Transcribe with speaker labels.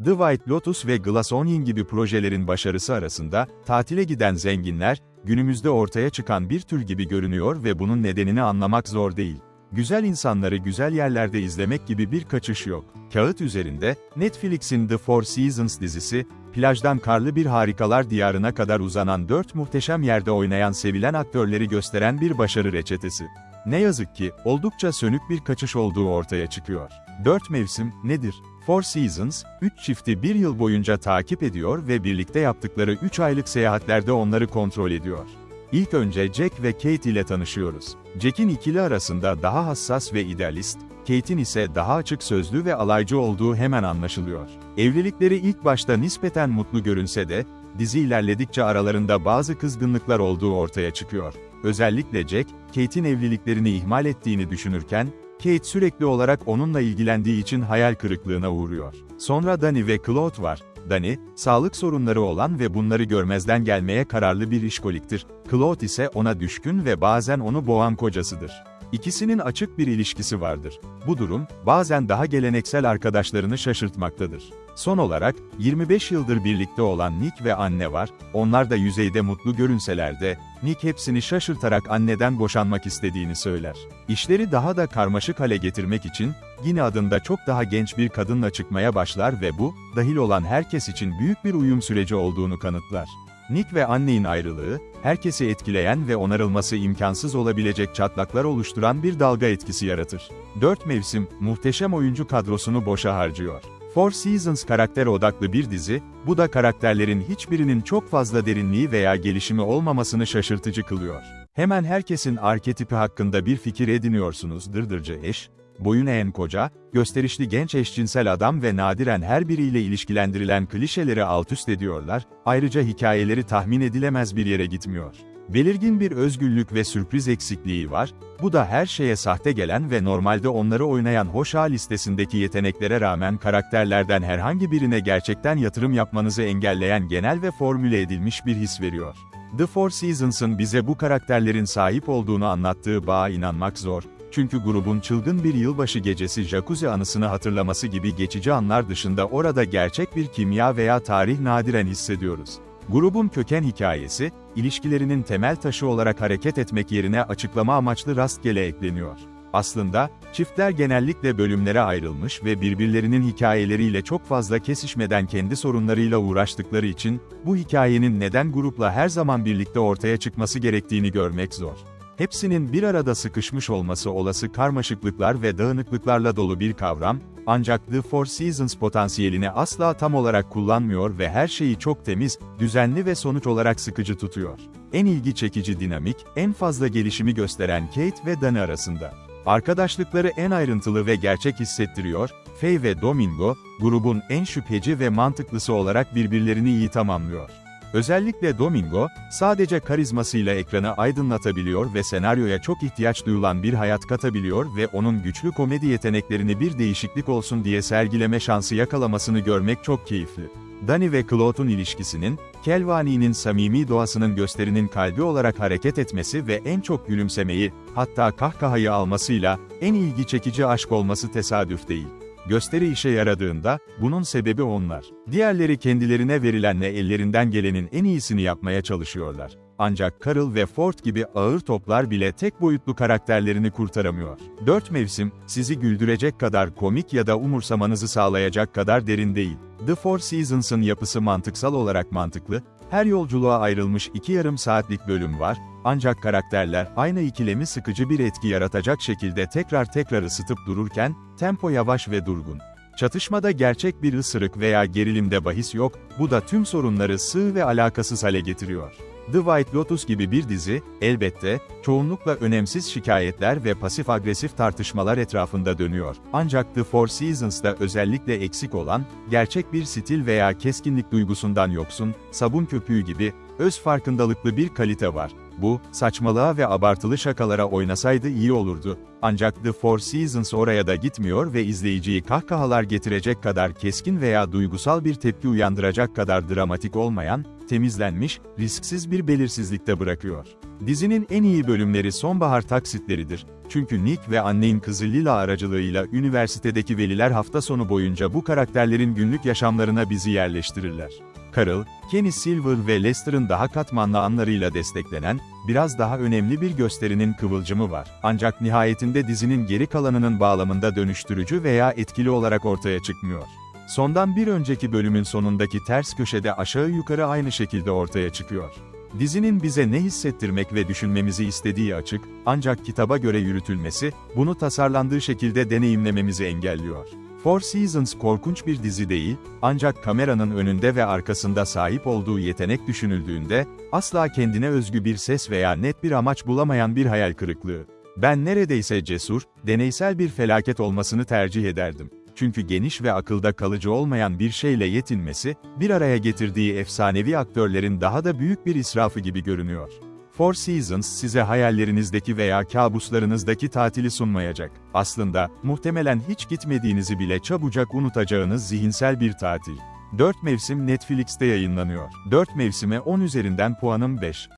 Speaker 1: The White Lotus ve Glass Onion gibi projelerin başarısı arasında, tatile giden zenginler, günümüzde ortaya çıkan bir tür gibi görünüyor ve bunun nedenini anlamak zor değil. Güzel insanları güzel yerlerde izlemek gibi bir kaçış yok. Kağıt üzerinde, Netflix'in The Four Seasons dizisi, plajdan karlı bir harikalar diyarına kadar uzanan 4 muhteşem yerde oynayan sevilen aktörleri gösteren bir başarı reçetesi. Ne yazık ki, oldukça sönük bir kaçış olduğu ortaya çıkıyor. 4 mevsim, nedir? Four Seasons, 3 çifti bir yıl boyunca takip ediyor ve birlikte yaptıkları 3 aylık seyahatlerde onları kontrol ediyor. İlk önce Jack ve Kate ile tanışıyoruz. Jack'in ikili arasında daha hassas ve idealist, Kate'in ise daha açık sözlü ve alaycı olduğu hemen anlaşılıyor. Evlilikleri ilk başta nispeten mutlu görünse de, dizi ilerledikçe aralarında bazı kızgınlıklar olduğu ortaya çıkıyor. Özellikle Jack, Kate'in evliliklerini ihmal ettiğini düşünürken, Kate sürekli olarak onunla ilgilendiği için hayal kırıklığına uğruyor. Sonra Dani ve Claude var. Dani, sağlık sorunları olan ve bunları görmezden gelmeye kararlı bir işkoliktir. Claude ise ona düşkün ve bazen onu boğan kocasıdır. İkisinin açık bir ilişkisi vardır. Bu durum, bazen daha geleneksel arkadaşlarını şaşırtmaktadır. Son olarak, 25 yıldır birlikte olan Nick ve Anne var, onlar da yüzeyde mutlu görünseler de, Nick hepsini şaşırtarak anneden boşanmak istediğini söyler. İşleri daha da karmaşık hale getirmek için, Ginny adında çok daha genç bir kadınla çıkmaya başlar ve bu, dahil olan herkes için büyük bir uyum süreci olduğunu kanıtlar. Nick ve Anne'nin ayrılığı, herkesi etkileyen ve onarılması imkansız olabilecek çatlaklar oluşturan bir dalga etkisi yaratır. 4 mevsim, muhteşem oyuncu kadrosunu boşa harcıyor. Four Seasons karakter odaklı bir dizi, bu da karakterlerin hiçbirinin çok fazla derinliği veya gelişimi olmamasını şaşırtıcı kılıyor. Hemen herkesin arketipi hakkında bir fikir ediniyorsunuz: dırdırcı eş, boyun eğen koca, gösterişli genç eşcinsel adam ve nadiren her biriyle ilişkilendirilen klişeleri altüst ediyorlar, ayrıca hikayeleri tahmin edilemez bir yere gitmiyor. Belirgin bir özgünlük ve sürpriz eksikliği var, bu da her şeye sahte gelen ve normalde onları oynayan hoş hal listesindeki yeteneklere rağmen karakterlerden herhangi birine gerçekten yatırım yapmanızı engelleyen genel ve formüle edilmiş bir his veriyor. The Four Seasons'ın bize bu karakterlerin sahip olduğunu anlattığı bağa inanmak zor. Çünkü grubun çılgın bir yılbaşı gecesi jacuzzi anısını hatırlaması gibi geçici anlar dışında orada gerçek bir kimya veya tarih nadiren hissediyoruz. Grubun köken hikayesi, ilişkilerinin temel taşı olarak hareket etmek yerine açıklama amaçlı rastgele ekleniyor. Aslında, çiftler genellikle bölümlere ayrılmış ve birbirlerinin hikayeleriyle çok fazla kesişmeden kendi sorunlarıyla uğraştıkları için, bu hikayenin neden grupla her zaman birlikte ortaya çıkması gerektiğini görmek zor. Hepsinin bir arada sıkışmış olması olası karmaşıklıklar ve dağınıklıklarla dolu bir kavram, ancak The Four Seasons potansiyelini asla tam olarak kullanmıyor ve her şeyi çok temiz, düzenli ve sonuç olarak sıkıcı tutuyor. En ilgi çekici dinamik, en fazla gelişimi gösteren Kate ve Dani arasında. Arkadaşlıkları en ayrıntılı ve gerçek hissettiriyor, Faye ve Domingo, grubun en şüpheci ve mantıklısı olarak birbirlerini iyi tamamlıyor. Özellikle Domingo, sadece karizmasıyla ekranı aydınlatabiliyor ve senaryoya çok ihtiyaç duyulan bir hayat katabiliyor ve onun güçlü komedi yeteneklerini bir değişiklik olsun diye sergileme şansı yakalamasını görmek çok keyifli. Dani ve Claude'un ilişkisinin, Kelvani'nin samimi doğasının gösterinin kalbi olarak hareket etmesi ve en çok gülümsemeyi, hatta kahkahayı almasıyla, en ilgi çekici aşk olması tesadüf değil. Gösteri işe yaradığında, bunun sebebi onlar. Diğerleri kendilerine verilenle ellerinden gelenin en iyisini yapmaya çalışıyorlar. Ancak Carol ve Ford gibi ağır toplar bile tek boyutlu karakterlerini kurtaramıyor. 4 mevsim, sizi güldürecek kadar komik ya da umursamanızı sağlayacak kadar derin değil. The Four Seasons'ın yapısı mantıksal olarak mantıklı, her yolculuğa ayrılmış 2 yarım saatlik bölüm var, ancak karakterler aynı ikilemi sıkıcı bir etki yaratacak şekilde tekrar ısıtıp dururken, tempo yavaş ve durgun. Çatışmada gerçek bir ısırık veya gerilimde bahis yok, bu da tüm sorunları sığ ve alakasız hale getiriyor. The White Lotus gibi bir dizi, elbette, çoğunlukla önemsiz şikayetler ve pasif-agresif tartışmalar etrafında dönüyor. Ancak The Four Seasons'da özellikle eksik olan, gerçek bir stil veya keskinlik duygusundan yoksun, sabun köpüğü gibi, öz farkındalıklı bir kalite var. Bu, saçmalığa ve abartılı şakalara oynasaydı iyi olurdu. Ancak The Four Seasons oraya da gitmiyor ve izleyiciyi kahkahalar getirecek kadar keskin veya duygusal bir tepki uyandıracak kadar dramatik olmayan, temizlenmiş, risksiz bir belirsizlikte bırakıyor. Dizinin en iyi bölümleri sonbahar taksitleridir. Çünkü Nick ve annenin kızı Lila aracılığıyla üniversitedeki veliler hafta sonu boyunca bu karakterlerin günlük yaşamlarına bizi yerleştirirler. Carol, Kenny Silver ve Lester'ın daha katmanlı anlarıyla desteklenen, biraz daha önemli bir gösterinin kıvılcımı var. Ancak nihayetinde dizinin geri kalanının bağlamında dönüştürücü veya etkili olarak ortaya çıkmıyor. Sondan bir önceki bölümün sonundaki ters köşede aşağı yukarı aynı şekilde ortaya çıkıyor. Dizinin bize ne hissettirmek ve düşünmemizi istediği açık, ancak kitaba göre yürütülmesi, bunu tasarlandığı şekilde deneyimlememizi engelliyor. Four Seasons korkunç bir dizi değil, ancak kameranın önünde ve arkasında sahip olduğu yetenek düşünüldüğünde, asla kendine özgü bir ses veya net bir amaç bulamayan bir hayal kırıklığı. Ben neredeyse cesur, deneysel bir felaket olmasını tercih ederdim. Çünkü geniş ve akılda kalıcı olmayan bir şeyle yetinmesi, bir araya getirdiği efsanevi aktörlerin daha da büyük bir israfı gibi görünüyor. Four Seasons size hayallerinizdeki veya kabuslarınızdaki tatili sunmayacak. Aslında, muhtemelen hiç gitmediğinizi bile çabucak unutacağınız zihinsel bir tatil. 4 mevsim Netflix'te yayınlanıyor. 4 mevsime 10 üzerinden puanım 5.